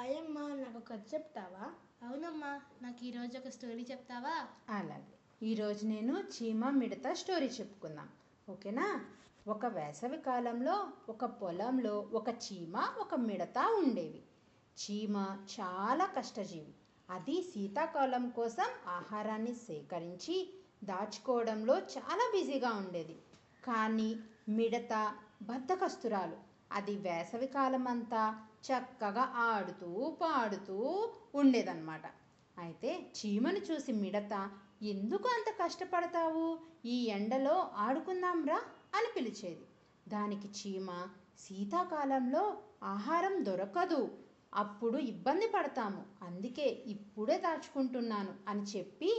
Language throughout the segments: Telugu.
అయ్యమ్మ నాకు ఒక కథ చెప్తావా? అవునమ్మా, నాకు ఈరోజు ఒక స్టోరీ చెప్తావా? అలాగే, ఈరోజు నేను చీమ మిడత స్టోరీ చెప్పుకుందాం, ఓకేనా? ఒక వేసవి కాలంలో ఒక పొలంలో ఒక చీమ ఒక మిడత ఉండేవి. చీమ చాలా కష్టజీవి. అది శీతాకాలం కోసం ఆహారాన్ని సేకరించి దాచుకోవడంలో చాలా బిజీగా ఉండేది. కానీ మిడత బద్ధకస్తురాలు. అది వేసవి కాలం అంతా చక్కగా ఆడుతూ పాడుతూ ఉండేదన్నమాట. అయితే చీమను చూసి మిడత, ఎందుకు అంత కష్టపడతావు, ఈ ఎండలో ఆడుకుందాంరా అని పిలిచేది. దానికి చీమ, శీతాకాలంలో ఆహారం దొరకదు, అప్పుడు ఇబ్బంది పడతాము, అందుకే ఇప్పుడే దాచుకుంటున్నాను అని చెప్పి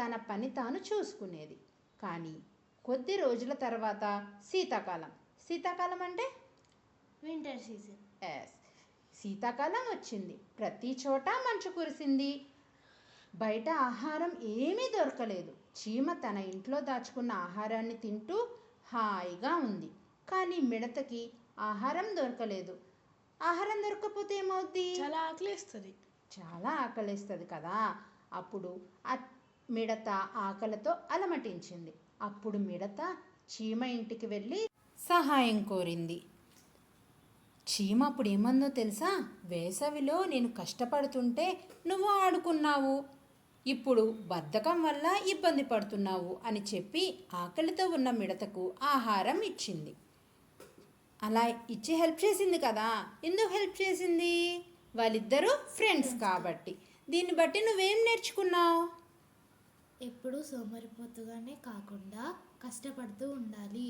తన పని తాను చూసుకునేది. కానీ కొద్ది రోజుల తర్వాత శీతాకాలం, శీతాకాలం అంటే వింటర్ సీజన్. ఎస్, శీతాకాలం వచ్చింది. ప్రతి చోట మంచు కురిసింది. బయట ఆహారం ఏమీ దొరకలేదు. చీమ తన ఇంట్లో దాచుకున్న ఆహారాన్ని తింటూ హాయిగా ఉంది. కానీ మిడతకి ఆహారం దొరకలేదు. ఆహారం దొరకకపోతే ఏమవుద్ది? చాలా ఆకలిస్తుంది కదా. అప్పుడు ఆ మిడత ఆకలితో అలమటించింది. అప్పుడు మిడత చీమ ఇంటికి వెళ్ళి సహాయం కోరింది. చీమ అప్పుడు ఏమందో తెలుసా? వేసవిలో నేను కష్టపడుతుంటే నువ్వు ఆడుకున్నావు, ఇప్పుడు బద్ధకం వల్ల ఇబ్బంది పడుతున్నావు అని చెప్పి ఆకలితో ఉన్న మిడతకు ఆహారం ఇచ్చింది. అలా ఇచ్చి హెల్ప్ చేసింది కదా. ఎందుకు హెల్ప్ చేసింది? వాళ్ళిద్దరూ ఫ్రెండ్స్ కాబట్టి. దీన్ని బట్టి నువ్వేం నేర్చుకున్నావు? ఎప్పుడూ సోమరిపోతుగానే కాకుండా కష్టపడుతూ ఉండాలి.